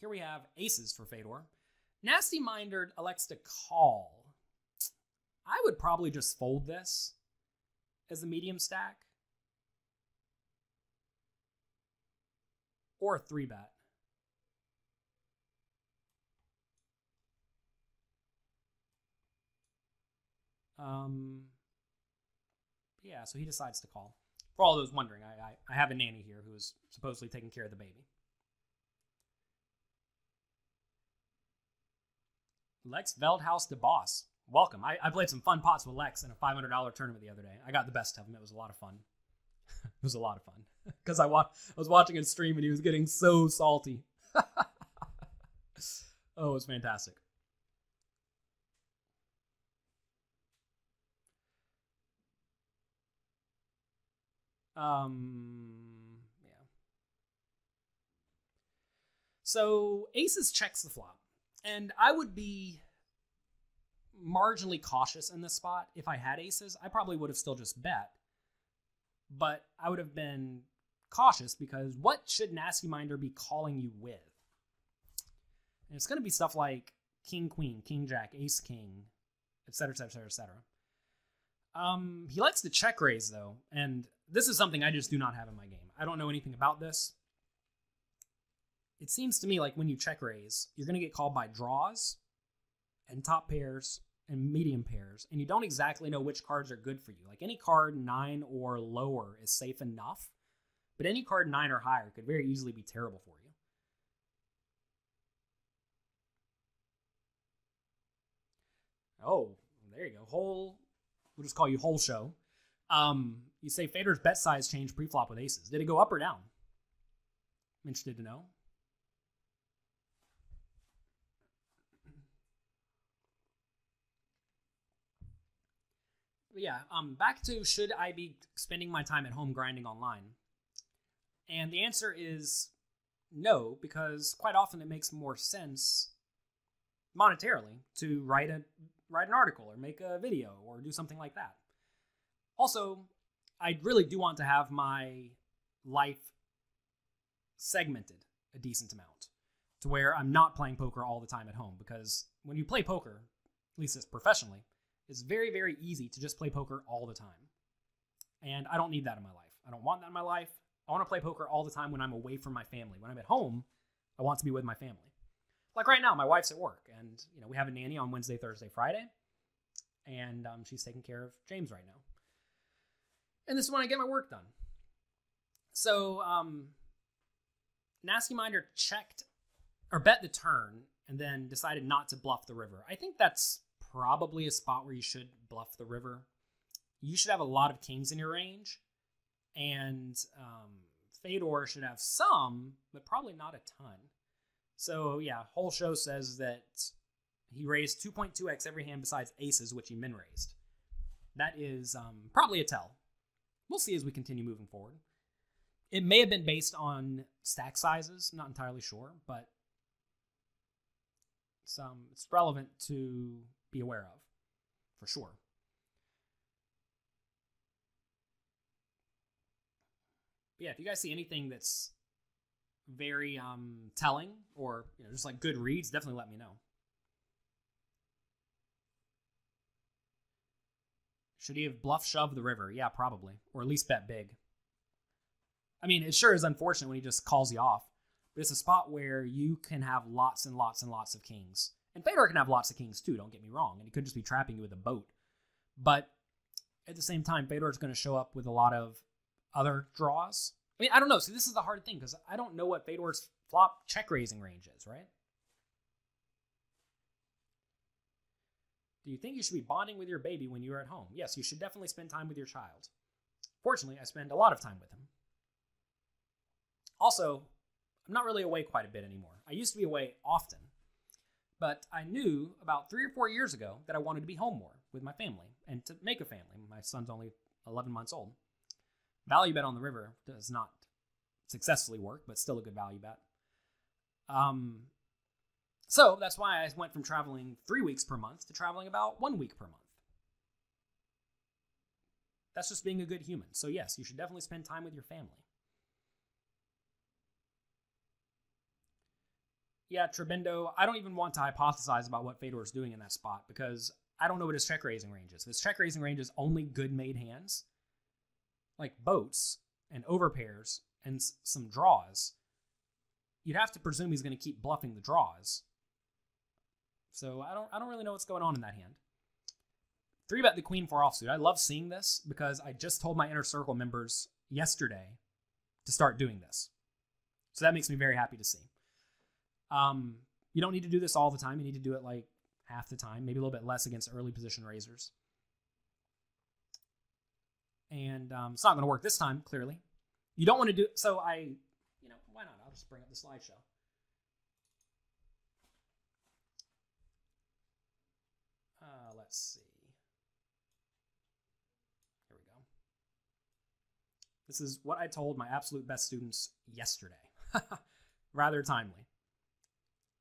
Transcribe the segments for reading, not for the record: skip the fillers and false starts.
here we have aces for Fedor. Nasty Minder elects to call. I would probably just fold this as a medium stack. Or a 3-bet. Yeah, so he decides to call. For all those wondering, I have a nanny here who is supposedly taking care of the baby. Lex Veldhouse de Boss. Welcome. I played some fun pots with Lex in a $500 tournament the other day. I got the best of him. It was a lot of fun. It was a lot of fun. Because I was watching his stream and he was getting so salty. Oh, it was fantastic. Yeah. So aces checks the flop. And I would be marginally cautious in this spot. If I had aces, I probably would have still just bet. But I would have been cautious because what should Nasty Minder be calling you with? And it's going to be stuff like king, queen, king, jack, ace, king, etc., etc., etc. He likes to check raise, though, and this is something I just do not have in my game. I don't know anything about this. It seems to me like when you check raise, you're going to get called by draws and top pairs and medium pairs, and you don't exactly know which cards are good for you. Like any card 9 or lower is safe enough, but any card 9 or higher could very easily be terrible for you. Oh, there you go. We'll just call you Whole Show. You say Fedor's bet size changed pre-flop with aces. Did it go up or down? I'm interested to know. But yeah, back to should I be spending my time at home grinding online? And the answer is no, because quite often it makes more sense monetarily to write an article or make a video or do something like that. Also, I really do want to have my life segmented a decent amount to where I'm not playing poker all the time at home, because when you play poker, at least it's professionally, it's very, very easy to just play poker all the time. And I don't need that in my life. I don't want that in my life. I want to play poker all the time when I'm away from my family. When I'm at home, I want to be with my family. Like right now, my wife's at work, and we have a nanny on Wednesday, Thursday, Friday, and she's taking care of James right now. And this is when I get my work done. So Nasty Minder checked or bet the turn and then decided not to bluff the river. I think that's probably a spot where you should bluff the river. You should have a lot of kings in your range, and Fedor should have some, but probably not a ton. So yeah, Whole Show says that he raised 2.2x every hand besides aces, which he min raised. That is probably a tell. We'll see as we continue moving forward. It may have been based on stack sizes, not entirely sure, but it's relevant to be aware of, for sure. But yeah, if you guys see anything that's very telling or just like good reads, definitely let me know. Should he have bluff shoved the river? Yeah, probably. Or at least bet big. I mean, it sure is unfortunate when he just calls you off, but it's a spot where you can have lots and lots and lots of kings. And Fedor can have lots of kings too, don't get me wrong, and he could just be trapping you with a boat. But at the same time, Fedor is going to show up with a lot of other draws. I mean, I don't know. See, this is the hard thing, because I don't know what Fedor's flop check-raising range is, right? Do you think you should be bonding with your baby when you're at home? Yes, you should definitely spend time with your child. Fortunately, I spend a lot of time with him. Also, I'm not really away quite a bit anymore. I used to be away often, but I knew about 3 or 4 years ago that I wanted to be home more with my family and to make a family. My son's only 11 months old. Value bet on the river does not successfully work, but still a good value bet. So that's why I went from traveling 3 weeks per month to traveling about 1 week per month. That's just being a good human. So yes, you should definitely spend time with your family. Yeah, Trebendo, I don't even want to hypothesize about what Fedor is doing in that spot because I don't know what his check raising range is. If his check raising range is only good made hands, like boats and overpairs and some draws, you'd have to presume he's going to keep bluffing the draws. So I don't really know what's going on in that hand. 3-bet the queen 4 offsuit. I love seeing this because I just told my inner circle members yesterday to start doing this. So that makes me very happy to see. You don't need to do this all the time. You need to do it like half the time, maybe a little bit less against early position raisers. And it's not going to work this time, clearly. You don't want to do, so why not? I'll just bring up the slideshow. Let's see. Here we go. This is what I told my absolute best students yesterday. Rather timely.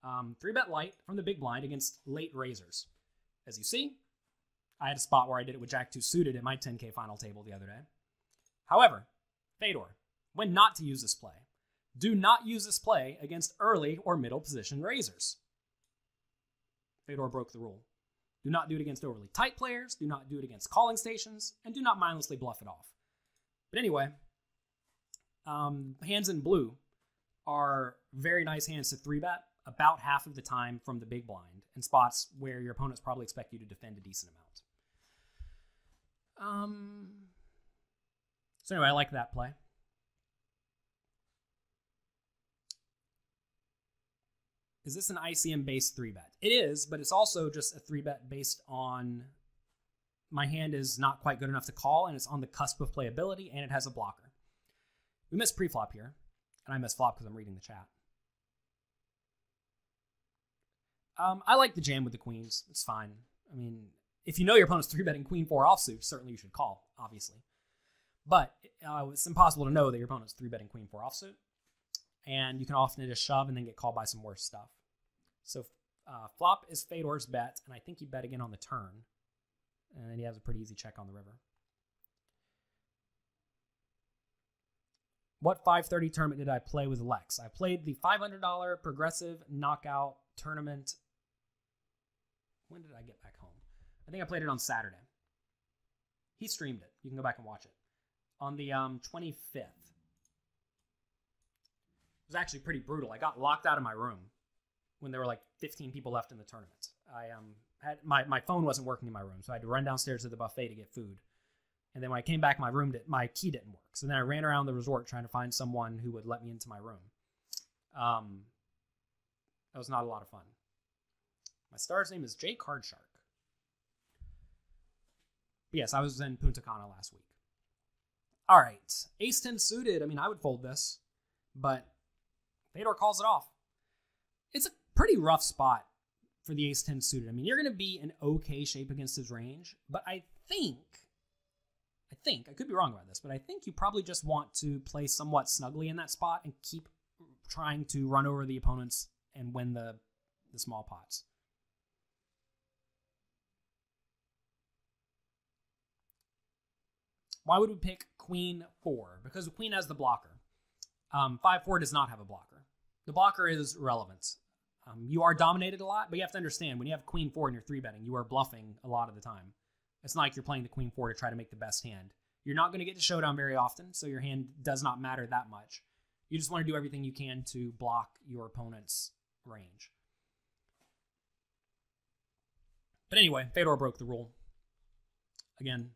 3-bet light from the big blind against late raisers. As you see, I had a spot where I did it with Jack 2 suited at my 10K final table the other day. However, Fedor, when not to use this play, do not use this play against early or middle position raisers. Fedor broke the rule. Do not do it against overly tight players, do not do it against calling stations, and do not mindlessly bluff it off. But anyway, hands in blue are very nice hands to 3-bet about half of the time from the big blind in spots where your opponents probably expect you to defend a decent amount. So anyway, I like that play. Is this an ICM-based 3-bet? It is, but it's also just a 3-bet based on my hand is not quite good enough to call, and it's on the cusp of playability, and it has a blocker. We missed pre-flop here, and I missed flop because I'm reading the chat. I like the jam with the queens. It's fine. I mean, if you know your opponent's 3-betting queen 4 offsuit, certainly you should call, obviously. But it's impossible to know that your opponent's 3-betting queen 4 offsuit. And you can often just shove and then get called by some worse stuff. So flop is Fedor's bet, and I think he bet again on the turn. And then he has a pretty easy check on the river. What 530 tournament did I play with Lex? I played the $500 progressive knockout tournament. When did I get back home? I think I played it on Saturday. He streamed it. You can go back and watch it. On the 25th. It was actually pretty brutal. I got locked out of my room when there were like 15 people left in the tournament. I had my phone wasn't working in my room, so I had to run downstairs to the buffet to get food. And then when I came back, my key didn't work. So then I ran around the resort trying to find someone who would let me into my room. That was not a lot of fun. My star's name is Jay Cardshark. But yes, I was in Punta Cana last week. All right, ace-10 suited. I mean, I would fold this, but Fedor calls it off. It's a pretty rough spot for the ace-10 suited. I mean, you're going to be in okay shape against his range, but I think, I could be wrong about this, but I think you probably just want to play somewhat snugly in that spot and keep trying to run over the opponents and win the small pots. Why would we pick queen 4? Because the queen has the blocker. 5-4 does not have a blocker. The blocker is relevant. You are dominated a lot, but you have to understand, when you have queen 4 and you're 3-betting, you are bluffing a lot of the time. It's not like you're playing the queen 4 to try to make the best hand. You're not going to get to showdown very often, so your hand does not matter that much. You just want to do everything you can to block your opponent's range. But anyway, Fedor broke the rule. Again,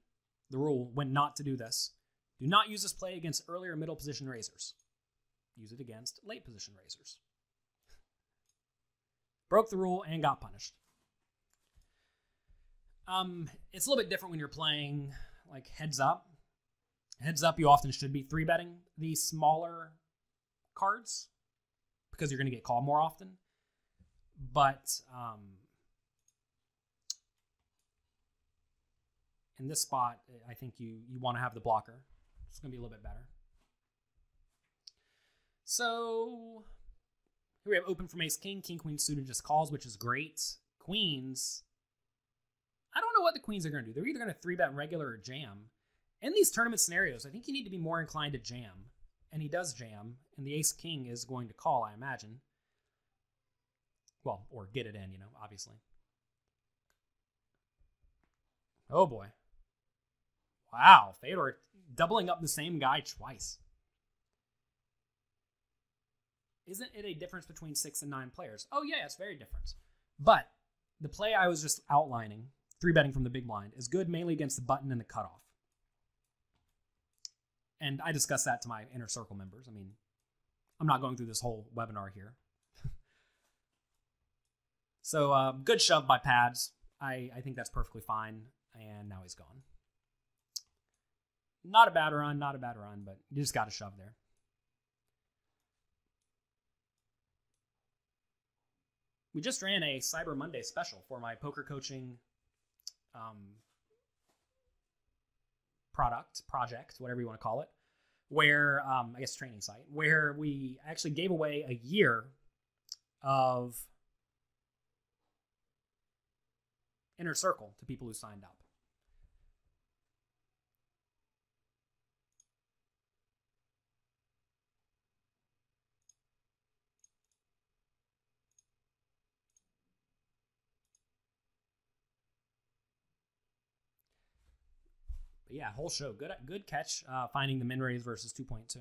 the rule, when not to do this, do not use this play against early or middle position raisers. Use it against late position raisers. Broke the rule and got punished. It's a little bit different when you're playing like heads up. Heads up, you often should be 3-betting the smaller cards because you're going to get called more often. But in this spot, I think you want to have the blocker. It's going to be a little bit better. So here we have open from ace-king. King-queen suited just calls, which is great. Queens, I don't know what the queens are going to do. They're either going to 3-bet regular or jam. In these tournament scenarios, I think you need to be more inclined to jam. And he does jam. And the ace-king is going to call, I imagine. Well, or get it in, obviously. Oh boy. Wow, Fedor doubling up the same guy twice. Isn't it a difference between 6 and 9 players? Oh yeah, it's very different. But the play I was just outlining, 3-betting from the big blind, is good mainly against the button and the cutoff. And I discussed that to my inner circle members. I mean, I'm not going through this whole webinar here. So good shove by Pads. I think that's perfectly fine. And now he's gone. Not a bad run, but you just got to shove there. We just ran a Cyber Monday special for my poker coaching project, whatever you want to call it, where, I guess training site, where we actually gave away a year of Inner Circle to people who signed up. But yeah, whole show. Good catch finding the min raise versus 2.2.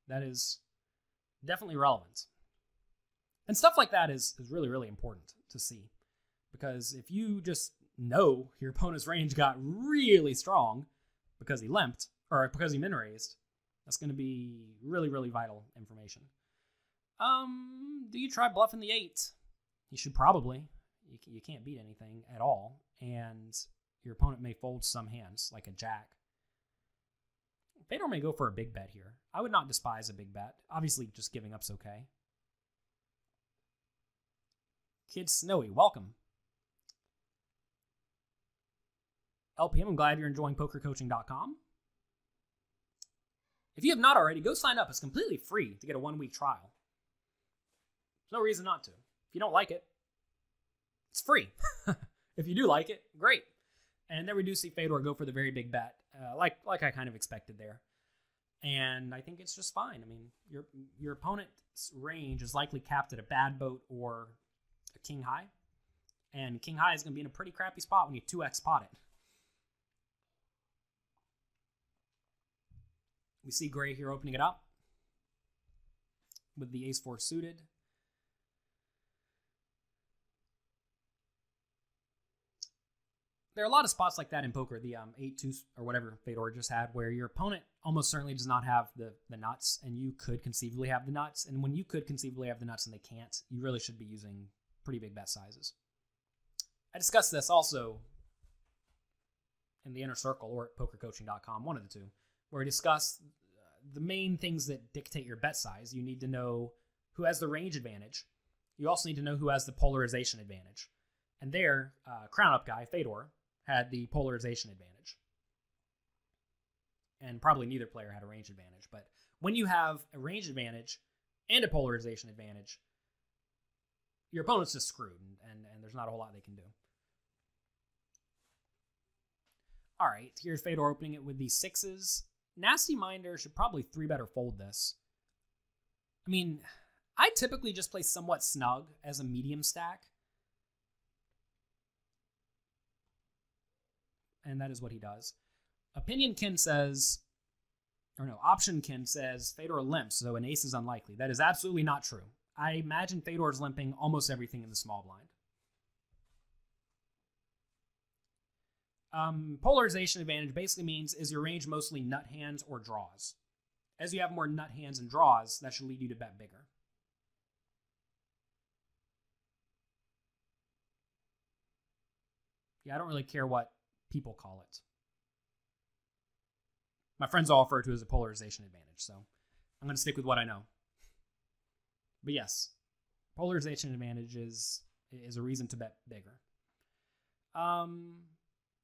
That is definitely relevant. And stuff like that is really, really important to see. Because if you just know your opponent's range got really strong because he limped, or because he min raised, that's going to be really, really vital information. Do you try bluffing the 8? You should probably. You can't beat anything at all. And your opponent may fold some hands, like a jack. Fedor may go for a big bet here. I would not despise a big bet. Obviously, just giving up's okay. Kid Snowy, welcome. LPM, I'm glad you're enjoying PokerCoaching.com. If you have not already, go sign up. It's completely free to get a 1-week trial. There's no reason not to. If you don't like it, it's free. If you do like it, great. And there we do see Fedor go for the very big bet, like I kind of expected there. And I think it's just fine. I mean, your opponent's range is likely capped at a bad boat or a king high. And king high is going to be in a pretty crappy spot when you 2x pot it. We see Gray here opening it up with the ace-4 suited. There are a lot of spots like that in poker, the 8-2 or whatever Fedor just had, where your opponent almost certainly does not have the nuts, and you could conceivably have the nuts. And when you could conceivably have the nuts and they can't, you really should be using pretty big bet sizes. I discussed this also in the Inner Circle or at PokerCoaching.com, one of the two, where we discuss the main things that dictate your bet size. You need to know who has the range advantage. You also need to know who has the polarization advantage. And there, crown up guy, Fedor, had the polarization advantage. And probably neither player had a range advantage. But when you have a range advantage and a polarization advantage, your opponent's just screwed, and there's not a whole lot they can do. All right, here's Fedor opening it with the 6s. Nasty Minder should probably 3-bet or fold this. I mean, I typically just play somewhat snug as a medium stack. And that is what he does. Opinion Kin says, or no, Option Kin says Fedor limps, so an ace is unlikely. That is absolutely not true. I imagine Fedor's limping almost everything in the small blind. Polarization advantage basically means, is your range mostly nut hands or draws? As you have more nut hands and draws, that should lead you to bet bigger. Yeah, I don't really care what people call it. My friends all refer to it as a polarization advantage, so I'm going to stick with what I know. But yes, polarization advantage is a reason to bet bigger.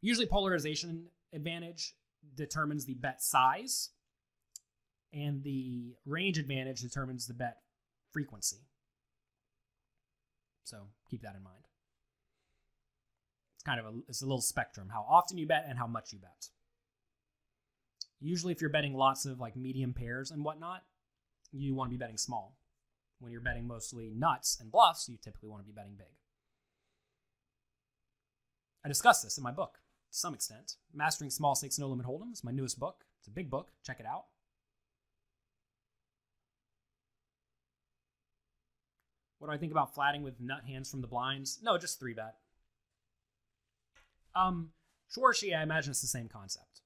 Usually polarization advantage determines the bet size, and the range advantage determines the bet frequency. So keep that in mind. It's kind of it's a little spectrum, how often you bet and how much you bet. Usually if you're betting lots of like medium pairs and whatnot, you want to be betting small. When you're betting mostly nuts and bluffs, you typically want to be betting big. I discussed this in my book to some extent. Mastering Small Stakes No Limit Hold'em is my newest book. It's a big book. Check it out. What do I think about flatting with nut hands from the blinds? No, just 3-bet. Schwarschi, I imagine it's the same concept.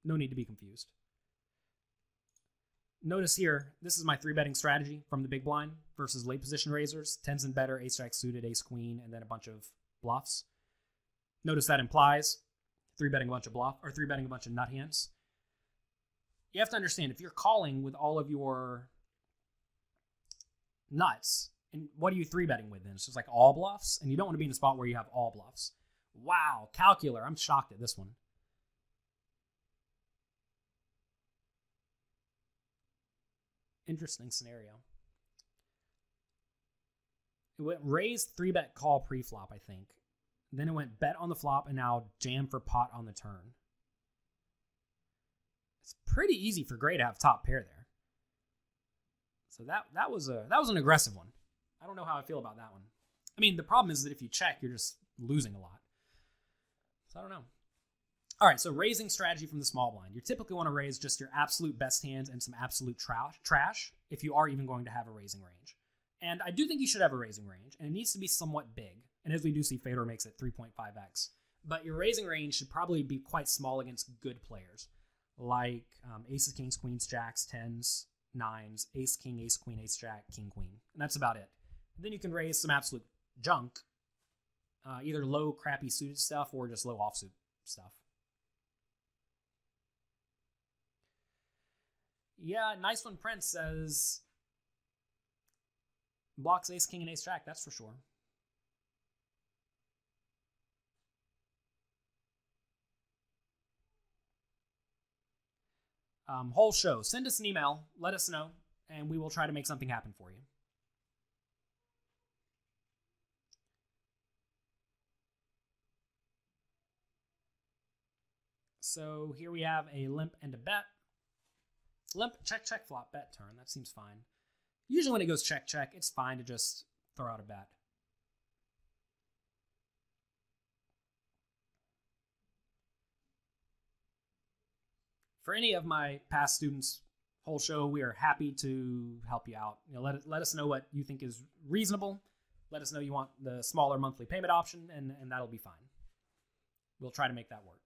No need to be confused. Notice here, this is my 3-betting strategy from the big blind versus late position raisers. 10s and better, ace-jack suited, ace-queen, and then a bunch of bluffs. Notice that implies 3-betting a bunch of bluff, or 3-betting a bunch of nut hands. You have to understand, if you're calling with all of your nuts, and what are you 3-betting with then? It's just like all bluffs, and you don't want to be in a spot where you have all bluffs. Wow, calcular. I'm shocked at this one. Interesting scenario. It went raise 3-bet call pre-flop, I think. Then it went bet on the flop and now jam for pot on the turn. It's pretty easy for Gray to have top pair there. So that was an aggressive one. I don't know how I feel about that one. I mean, the problem is that if you check, you're just losing a lot. So I don't know. All right, so raising strategy from the small blind. You typically want to raise just your absolute best hands and some absolute trash if you are even going to have a raising range. And I do think you should have a raising range, and it needs to be somewhat big. And as we do see, Fedor makes it 3.5x. But your raising range should probably be quite small against good players, like aces, kings, queens, jacks, 10s, 9s, ace, king, ace, queen, ace, jack, king, queen. And that's about it. And then you can raise some absolute junk, either low, crappy suited stuff or just low offsuit stuff. Yeah, nice one. Prince says blocks ace, king, and ace, jack. That's for sure. Whole show. Send us an email. Let us know, and we will try to make something happen for you. So here we have a limp and a bet. Limp, check, check, flop, bet, turn. That seems fine. Usually when it goes check, check, it's fine to just throw out a bet. For any of my past students, whole show, we are happy to help you out. Let us know what you think is reasonable. Let us know you want the smaller monthly payment option, and that'll be fine. We'll try to make that work.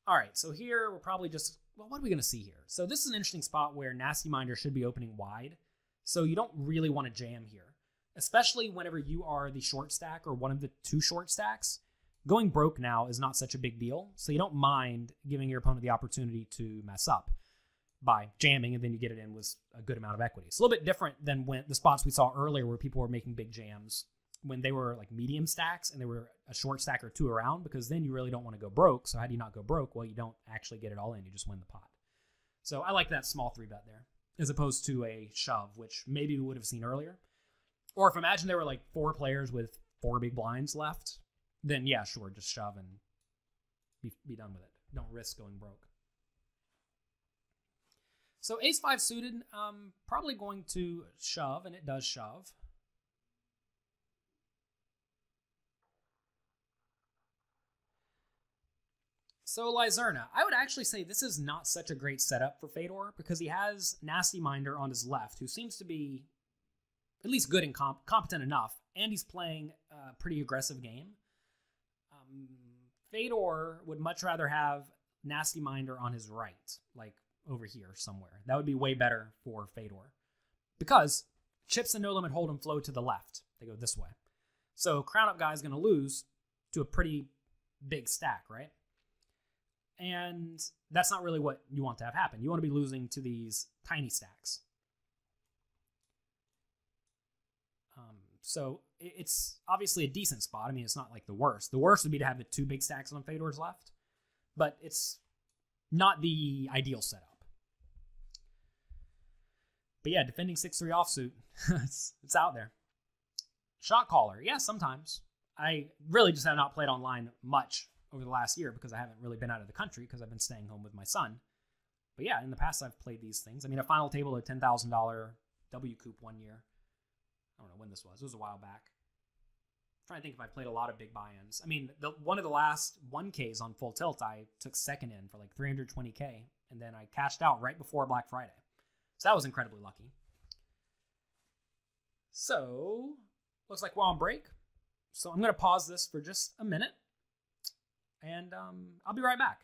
All right, so here we're probably just, well, what are we going to see here? So this is an interesting spot where Nasty Minder should be opening wide. So you don't really want to jam here, especially whenever you are the short stack or one of the two short stacks. Going broke now is not such a big deal, so you don't mind giving your opponent the opportunity to mess up by jamming, and then you get it in with a good amount of equity. It's a little bit different than when the spots we saw earlier where people were making big jams when they were like medium stacks and they were a short stack or two around, because then you really don't want to go broke. So how do you not go broke? Well, you don't actually get it all in. You just win the pot. So I like that small 3-bet there as opposed to a shove, which maybe we would have seen earlier. Or if imagine there were like 4 players with 4 big blinds left, then yeah, sure, just shove and be done with it. Don't risk going broke. So ace-5 suited, probably going to shove, and it does shove. So Lizerna, I would actually say this is not such a great setup for Fedor because he has Nasty Minder on his left, who seems to be at least good and competent enough, and he's playing a pretty aggressive game. Fedor would much rather have Nasty Minder on his right, like over here somewhere. That would be way better for Fedor because chips and No Limit Hold'em flow to the left. They go this way. So Crown Up guy is going to lose to a pretty big stack, right? And that's not really what you want to have happen. You want to be losing to these tiny stacks. So it's obviously a decent spot. I mean, it's not like the worst. The worst would be to have the 2 big stacks on Fedor's left. But it's not the ideal setup. But yeah, defending 6-3 offsuit, it's out there. Shot caller, yeah, sometimes. I really just have not played online much over the last year because I haven't really been out of the country because I've been staying home with my son. But yeah, in the past I've played these things. I mean, a final table at $10,000 W Coup one year. don't know when this was. It was a while back. I'm trying to think if I played a lot of big buy-ins. I mean, one of the last 1Ks on Full Tilt, I took second in for like 320K, and then I cashed out right before Black Friday. So that was incredibly lucky. So, looks like we're on break. So I'm going to pause this for just a minute, and I'll be right back.